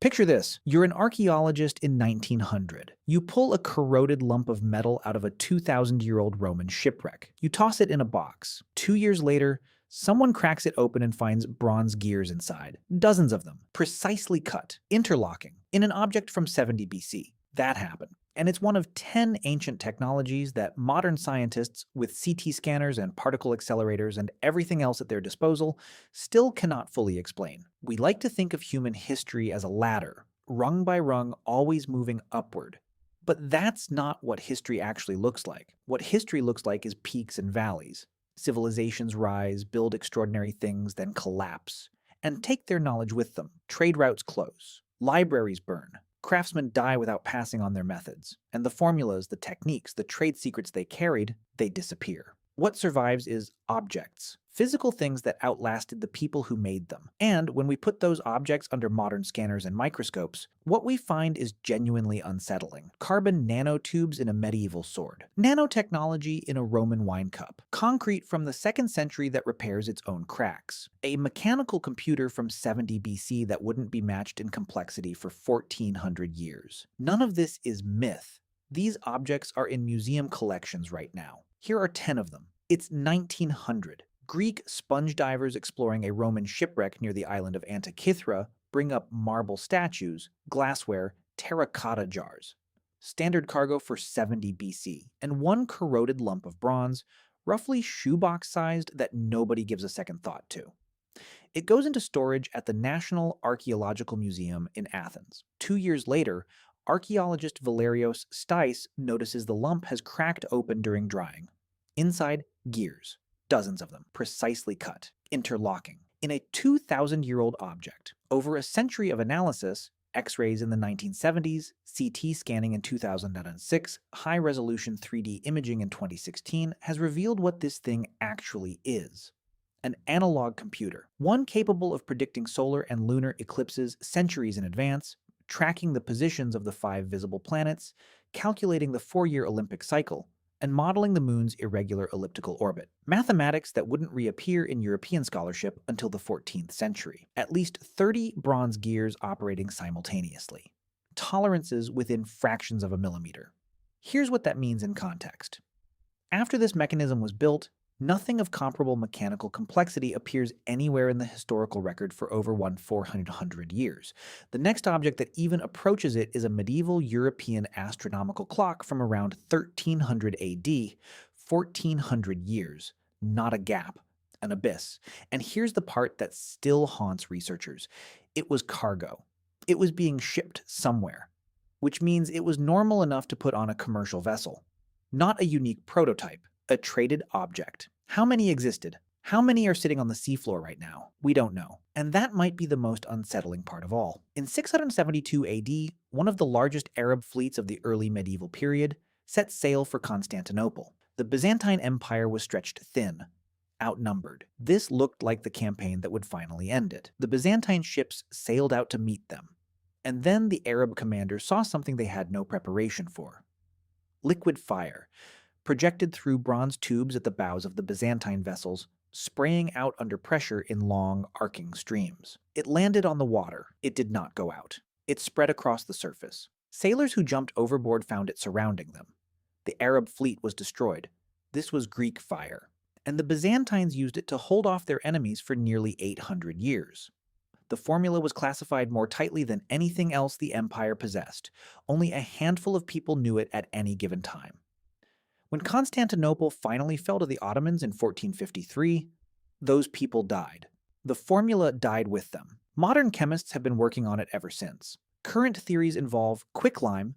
Picture this. You're an archaeologist in 1900. You pull a corroded lump of metal out of a 2,000-year-old Roman shipwreck. You toss it in a box. 2 years later, someone cracks it open and finds bronze gears inside. Dozens of them, precisely cut, interlocking, in an object from 70 BC. That happened. And it's one of 10 ancient technologies that modern scientists, with CT scanners and particle accelerators and everything else at their disposal, still cannot fully explain. We like to think of human history as a ladder, rung by rung, always moving upward. But that's not what history actually looks like. What history looks like is peaks and valleys. Civilizations rise, build extraordinary things, then collapse, and take their knowledge with them. Trade routes close. Libraries burn. Craftsmen die without passing on their methods, and the formulas, the techniques, the trade secrets they carried, they disappear. What survives is objects, physical things that outlasted the people who made them. And when we put those objects under modern scanners and microscopes, what we find is genuinely unsettling. Carbon nanotubes in a medieval sword, nanotechnology in a Roman wine cup, concrete from the 2nd century that repairs its own cracks, a mechanical computer from 70 BC that wouldn't be matched in complexity for 1,400 years. None of this is myth. These objects are in museum collections right now. Here are 10 of them. It's 1900. Greek sponge divers exploring a Roman shipwreck near the island of Antikythera bring up marble statues, glassware, terracotta jars. Standard cargo for 70 BC, and one corroded lump of bronze, roughly shoebox-sized, that nobody gives a second thought to. It goes into storage at the National Archaeological Museum in Athens. 2 years later, archaeologist Valerios Stais notices the lump has cracked open during drying. Inside, gears, dozens of them, precisely cut, interlocking, in a 2,000-year-old object. Over a century of analysis, X-rays in the 1970s, CT scanning in 2006, high-resolution 3D imaging in 2016 has revealed what this thing actually is. An analog computer, one capable of predicting solar and lunar eclipses centuries in advance, tracking the positions of the 5 visible planets, calculating the 4-year Olympic cycle, and modeling the moon's irregular elliptical orbit. Mathematics that wouldn't reappear in European scholarship until the 14th century. At least 30 bronze gears operating simultaneously. Tolerances within fractions of a millimeter. Here's what that means in context. After this mechanism was built, nothing of comparable mechanical complexity appears anywhere in the historical record for over 400 years. The next object that even approaches it is a medieval European astronomical clock from around 1300 AD, 1400 years. Not a gap, an abyss. And here's the part that still haunts researchers. It was cargo. It was being shipped somewhere, which means it was normal enough to put on a commercial vessel. Not a unique prototype. A traded object. How many existed? How many are sitting on the seafloor right now? We don't know. And that might be the most unsettling part of all. In 672 AD, one of the largest Arab fleets of the early medieval period set sail for Constantinople. The Byzantine Empire was stretched thin, outnumbered. This looked like the campaign that would finally end it. The Byzantine ships sailed out to meet them. And then the Arab commanders saw something they had no preparation for. Liquid fire, projected through bronze tubes at the bows of the Byzantine vessels, spraying out under pressure in long, arcing streams. It landed on the water. It did not go out. It spread across the surface. Sailors who jumped overboard found it surrounding them. The Arab fleet was destroyed. This was Greek fire. And the Byzantines used it to hold off their enemies for nearly 800 years. The formula was classified more tightly than anything else the empire possessed. Only a handful of people knew it at any given time. When Constantinople finally fell to the Ottomans in 1453, those people died. The formula died with them. Modern chemists have been working on it ever since. Current theories involve quicklime,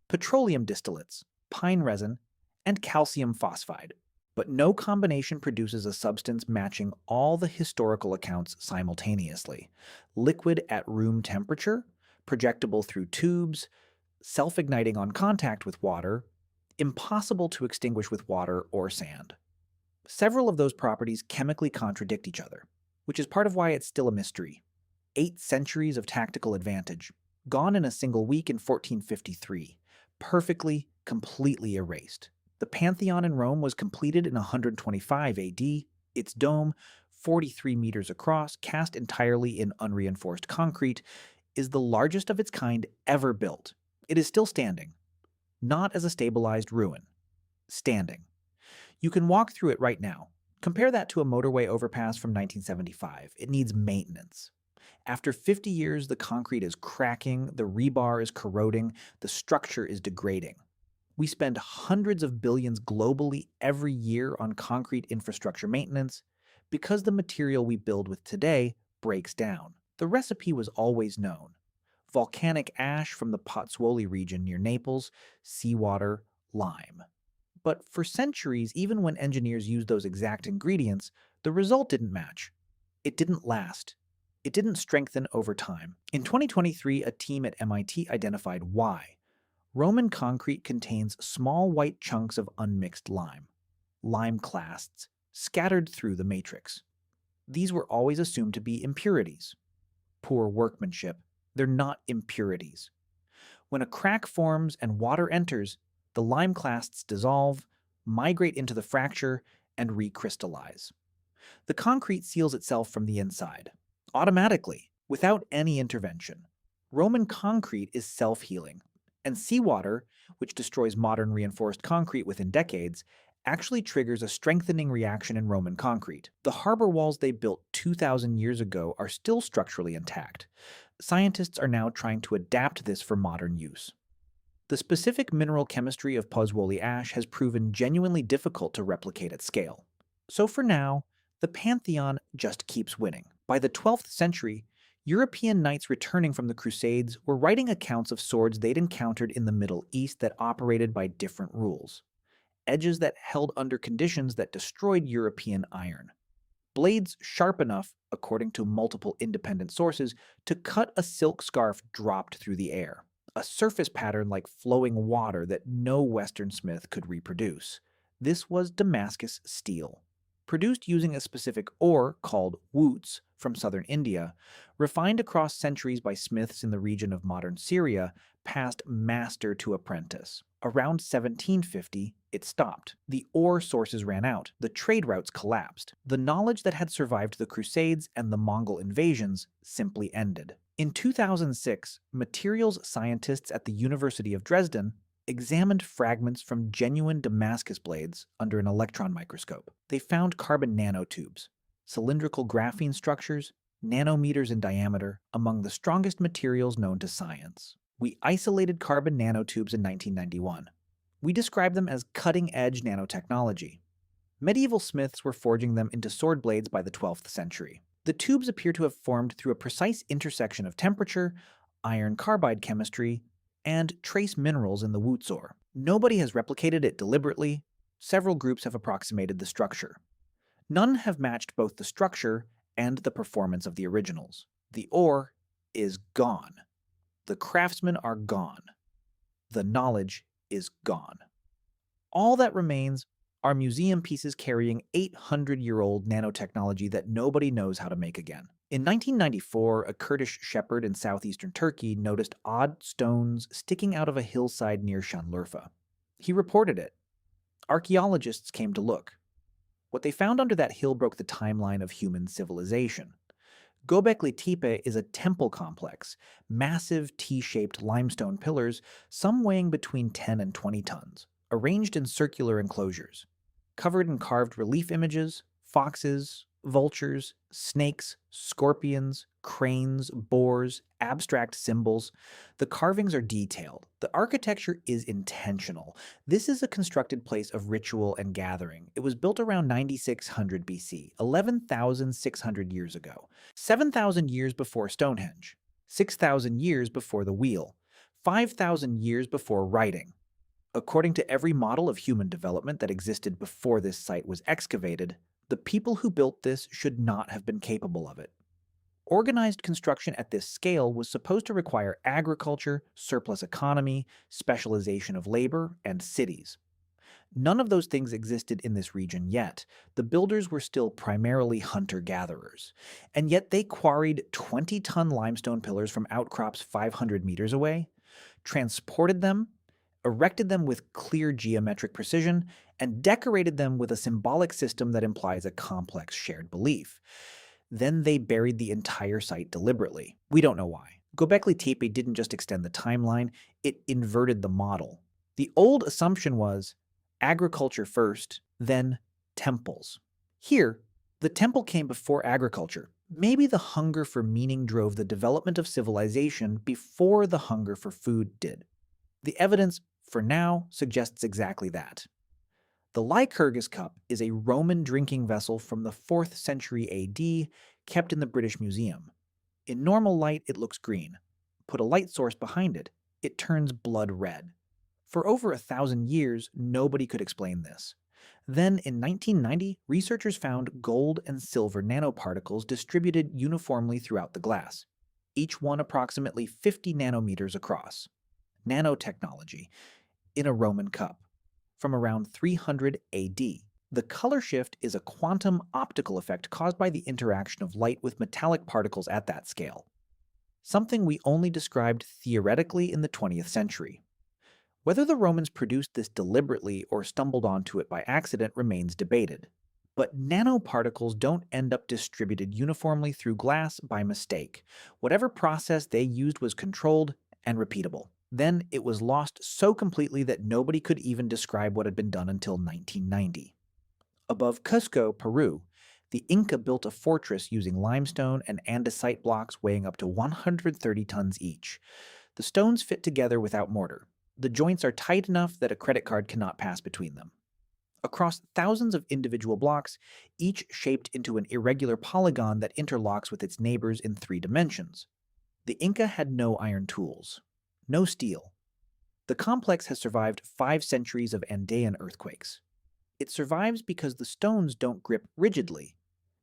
petroleum distillates, pine resin, and calcium phosphide. But no combination produces a substance matching all the historical accounts simultaneously. Liquid at room temperature, projectable through tubes, self-igniting on contact with water, impossible to extinguish with water or sand. Several of those properties chemically contradict each other, which is part of why it's still a mystery. 8 centuries of tactical advantage, gone in a single week in 1453, perfectly, completely erased. The Pantheon in Rome was completed in 125 AD, its dome, 43 meters across, cast entirely in unreinforced concrete, is the largest of its kind ever built. It is still standing, not as a stabilized ruin, standing. You can walk through it right now. Compare that to a motorway overpass from 1975. It needs maintenance. After 50 years, the concrete is cracking, the rebar is corroding, the structure is degrading. We spend hundreds of billions globally every year on concrete infrastructure maintenance because the material we build with today breaks down. The recipe was always known. Volcanic ash from the Pozzuoli region near Naples, seawater, lime. But for centuries, even when engineers used those exact ingredients, the result didn't match. It didn't last. It didn't strengthen over time. In 2023, a team at MIT identified why. Roman concrete contains small white chunks of unmixed lime clasts, scattered through the matrix. These were always assumed to be impurities. Poor workmanship. They're not impurities. When a crack forms and water enters, the lime clasts dissolve, migrate into the fracture, and recrystallize. The concrete seals itself from the inside, automatically, without any intervention. Roman concrete is self-healing, and seawater, which destroys modern reinforced concrete within decades, actually triggers a strengthening reaction in Roman concrete. The harbor walls they built 2,000 years ago are still structurally intact. Scientists are now trying to adapt this for modern use. The specific mineral chemistry of Pozzuoli ash has proven genuinely difficult to replicate at scale. So for now, the Pantheon just keeps winning. By the 12th century, European knights returning from the Crusades were writing accounts of swords they'd encountered in the Middle East that operated by different rules. Edges that held under conditions that destroyed European iron. Blades sharp enough, according to multiple independent sources, to cut a silk scarf dropped through the air. A surface pattern like flowing water that no Western smith could reproduce. This was Damascus steel. Produced using a specific ore called woots from southern India, refined across centuries by smiths in the region of modern Syria, passed master to apprentice. Around 1750, it stopped. The ore sources ran out. The trade routes collapsed. The knowledge that had survived the Crusades and the Mongol invasions simply ended. In 2006, materials scientists at the University of Dresden examined fragments from genuine Damascus blades under an electron microscope. They found carbon nanotubes, cylindrical graphene structures, nanometers in diameter, among the strongest materials known to science. We isolated carbon nanotubes in 1991. We described them as cutting-edge nanotechnology. Medieval smiths were forging them into sword blades by the 12th century. The tubes appear to have formed through a precise intersection of temperature, iron carbide chemistry, and trace minerals in the woots ore. Nobody has replicated it deliberately. Several groups have approximated the structure. None have matched both the structure and the performance of the originals. The ore is gone. The craftsmen are gone. The knowledge is gone. All that remains are museum pieces carrying 800-year-old nanotechnology that nobody knows how to make again. In 1994, a Kurdish shepherd in southeastern Turkey noticed odd stones sticking out of a hillside near Şanlıurfa. He reported it. Archaeologists came to look. What they found under that hill broke the timeline of human civilization. Göbekli Tepe is a temple complex, massive T-shaped limestone pillars, some weighing between 10 and 20 tons, arranged in circular enclosures, covered in carved relief images, foxes, vultures, snakes, scorpions, cranes, boars, abstract symbols. The carvings are detailed. The architecture is intentional. This is a constructed place of ritual and gathering. It was built around 9600 BC, 11,600 years ago, 7,000 years before Stonehenge, 6,000 years before the wheel, 5,000 years before writing. According to every model of human development that existed before this site was excavated, the people who built this should not have been capable of it. Organized construction at this scale was supposed to require agriculture, surplus economy, specialization of labor, and cities. None of those things existed in this region yet. The builders were still primarily hunter-gatherers, and yet they quarried 20-ton limestone pillars from outcrops 500 meters away, transported them, erected them with clear geometric precision, and decorated them with a symbolic system that implies a complex shared belief. Then they buried the entire site deliberately. We don't know why. Göbekli Tepe didn't just extend the timeline, it inverted the model. The old assumption was agriculture first, then temples. Here, the temple came before agriculture. Maybe the hunger for meaning drove the development of civilization before the hunger for food did. The evidence, for now, suggests exactly that. The Lycurgus cup is a Roman drinking vessel from the 4th century AD, kept in the British Museum. In normal light, it looks green. Put a light source behind it, it turns blood red. For over 1,000 years, nobody could explain this. Then, in 1990, researchers found gold and silver nanoparticles distributed uniformly throughout the glass, each one approximately 50 nanometers across. Nanotechnology in a Roman cup from around 300 AD. The color shift is a quantum optical effect caused by the interaction of light with metallic particles at that scale, something we only described theoretically in the 20th century. Whether the Romans produced this deliberately or stumbled onto it by accident remains debated. But nanoparticles don't end up distributed uniformly through glass by mistake. Whatever process they used was controlled and repeatable. Then it was lost so completely that nobody could even describe what had been done until 1990. Above Cusco, Peru, the Inca built a fortress using limestone and andesite blocks weighing up to 130 tons each. The stones fit together without mortar. The joints are tight enough that a credit card cannot pass between them. Across thousands of individual blocks, each shaped into an irregular polygon that interlocks with its neighbors in 3 dimensions. The Inca had no iron tools, no steel. The complex has survived 5 centuries of Andean earthquakes. It survives because the stones don't grip rigidly.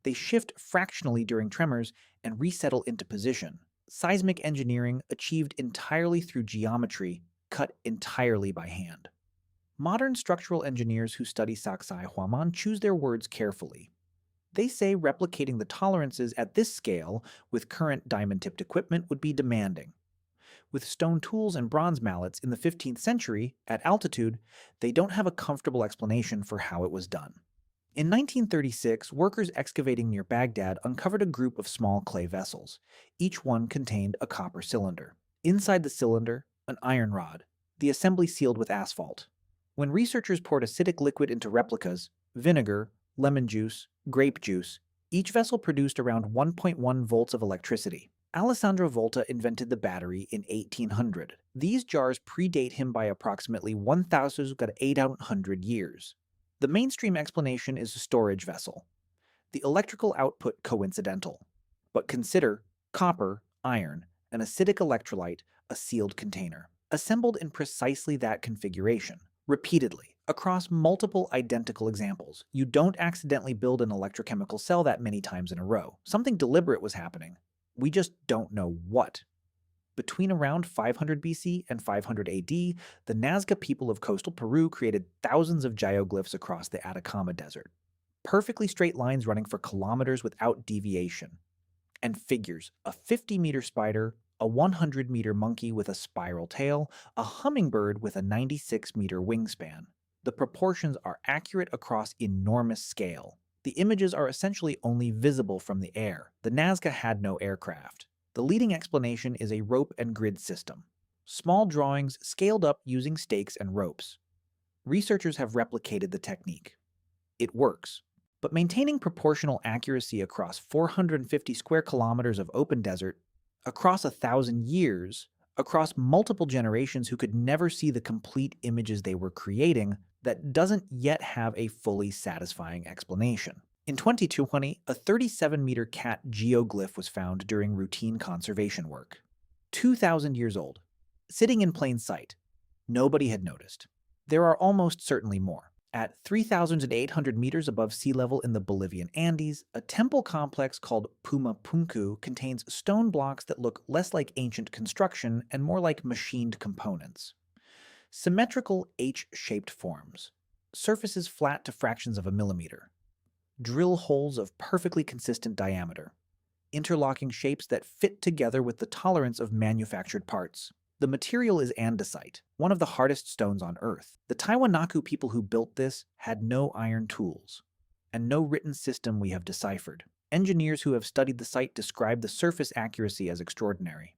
They shift fractionally during tremors and resettle into position. Seismic engineering achieved entirely through geometry, cut entirely by hand. Modern structural engineers who study Saksai Huaman choose their words carefully. They say replicating the tolerances at this scale with current diamond-tipped equipment would be demanding. With stone tools and bronze mallets in the 15th century, at altitude, they don't have a comfortable explanation for how it was done. In 1936, workers excavating near Baghdad uncovered a group of small clay vessels. Each one contained a copper cylinder. Inside the cylinder, an iron rod, the assembly sealed with asphalt. When researchers poured acidic liquid into replicas, vinegar, lemon juice, grape juice, each vessel produced around 1.1 volts of electricity. Alessandro Volta invented the battery in 1800. These jars predate him by approximately 1,800 years. The mainstream explanation is a storage vessel. The electrical output coincidental. But consider copper, iron, an acidic electrolyte, a sealed container, assembled in precisely that configuration, repeatedly, across multiple identical examples. You don't accidentally build an electrochemical cell that many times in a row. Something deliberate was happening. We just don't know what. Between around 500 BC and 500 AD, the Nazca people of coastal Peru created thousands of geoglyphs across the Atacama Desert. Perfectly straight lines running for kilometers without deviation. And figures, a 50-meter spider, a 100-meter monkey with a spiral tail, a hummingbird with a 96-meter wingspan. The proportions are accurate across enormous scale. The images are essentially only visible from the air. The Nazca had no aircraft. The leading explanation is a rope and grid system. Small drawings scaled up using stakes and ropes. Researchers have replicated the technique. It works. But maintaining proportional accuracy across 450 square kilometers of open desert, across 1,000 years, across multiple generations who could never see the complete images they were creating, that doesn't yet have a fully satisfying explanation. In 2020, a 37-meter cat geoglyph was found during routine conservation work. 2,000 years old. Sitting in plain sight. Nobody had noticed. There are almost certainly more. At 3,800 meters above sea level in the Bolivian Andes, a temple complex called Pumapunku contains stone blocks that look less like ancient construction and more like machined components. Symmetrical H-shaped forms. Surfaces flat to fractions of a millimeter. Drill holes of perfectly consistent diameter. Interlocking shapes that fit together with the tolerance of manufactured parts. The material is andesite, one of the hardest stones on Earth. The Tiwanaku people who built this had no iron tools, and no written system we have deciphered. Engineers who have studied the site describe the surface accuracy as extraordinary.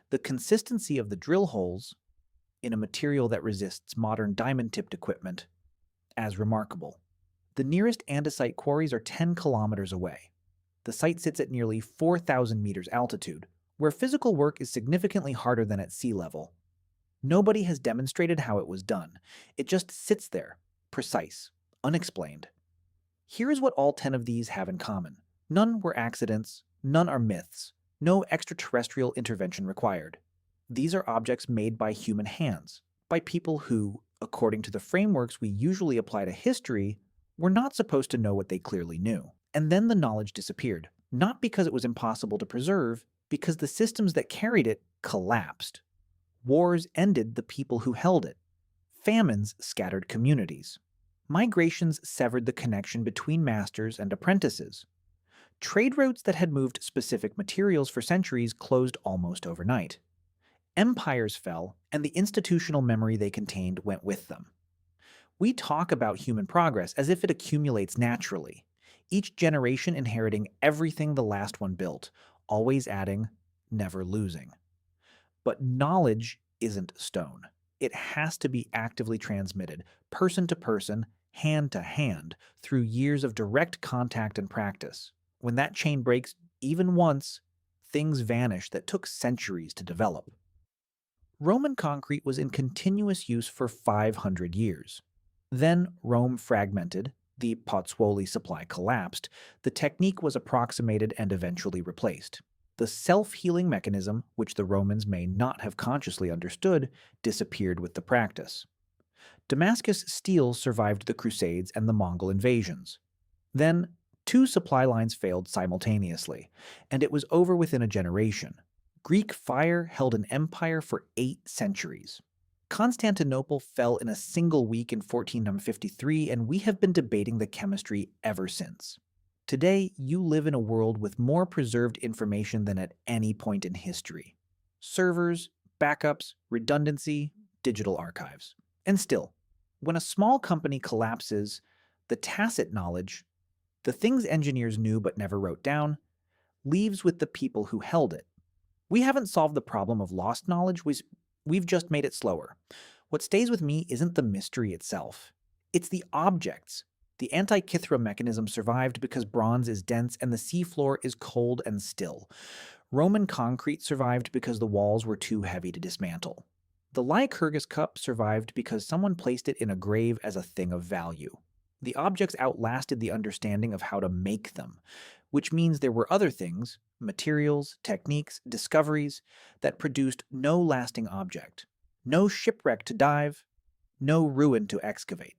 The consistency of the drill holes in a material that resists modern diamond-tipped equipment as remarkable. The nearest andesite quarries are 10 kilometers away. The site sits at nearly 4,000 meters altitude, where physical work is significantly harder than at sea level. Nobody has demonstrated how it was done. It just sits there, precise, unexplained. Here is what all 10 of these have in common. None were accidents, none are myths, no extraterrestrial intervention required. These are objects made by human hands, by people who, according to the frameworks we usually apply to history, were not supposed to know what they clearly knew. And then the knowledge disappeared, not because it was impossible to preserve, because the systems that carried it collapsed. Wars ended the people who held it. Famines scattered communities. Migrations severed the connection between masters and apprentices. Trade routes that had moved specific materials for centuries closed almost overnight. Empires fell, and the institutional memory they contained went with them. We talk about human progress as if it accumulates naturally, each generation inheriting everything the last one built, always adding, never losing. But knowledge isn't stone. It has to be actively transmitted, person to person, hand to hand, through years of direct contact and practice. When that chain breaks even once, things vanish that took centuries to develop. Roman concrete was in continuous use for 500 years. Then Rome fragmented, the Pozzuoli supply collapsed, the technique was approximated and eventually replaced. The self-healing mechanism, which the Romans may not have consciously understood, disappeared with the practice. Damascus steel survived the Crusades and the Mongol invasions. Then, 2 supply lines failed simultaneously, and it was over within a generation. Greek fire held an empire for 8 centuries. Constantinople fell in a single week in 1453, and we have been debating the chemistry ever since. Today, you live in a world with more preserved information than at any point in history. Servers, backups, redundancy, digital archives. And still, when a small company collapses, the tacit knowledge, the things engineers knew but never wrote down, leaves with the people who held it. We haven't solved the problem of lost knowledge, we've just made it slower. What stays with me isn't the mystery itself. It's the objects. The Antikythera mechanism survived because bronze is dense and the seafloor is cold and still. Roman concrete survived because the walls were too heavy to dismantle. The Lycurgus cup survived because someone placed it in a grave as a thing of value. The objects outlasted the understanding of how to make them, which means there were other things, materials, techniques, discoveries, that produced no lasting object, no shipwreck to dive, no ruin to excavate.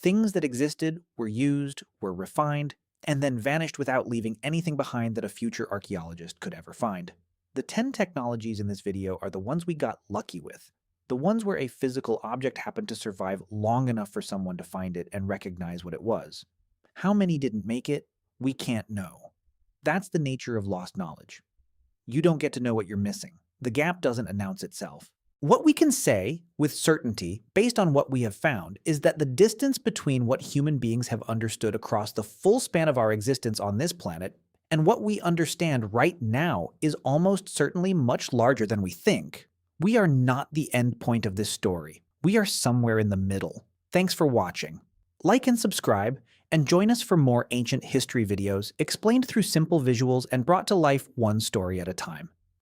Things that existed, were used, were refined, and then vanished without leaving anything behind that a future archaeologist could ever find. The 10 technologies in this video are the ones we got lucky with, the ones where a physical object happened to survive long enough for someone to find it and recognize what it was. How many didn't make it? We can't know. That's the nature of lost knowledge. You don't get to know what you're missing. The gap doesn't announce itself. What we can say with certainty, based on what we have found, is that the distance between what human beings have understood across the full span of our existence on this planet and what we understand right now is almost certainly much larger than we think. We are not the end point of this story. We are somewhere in the middle. Thanks for watching. Like and subscribe, and join us for more ancient history videos explained through simple visuals and brought to life one story at a time.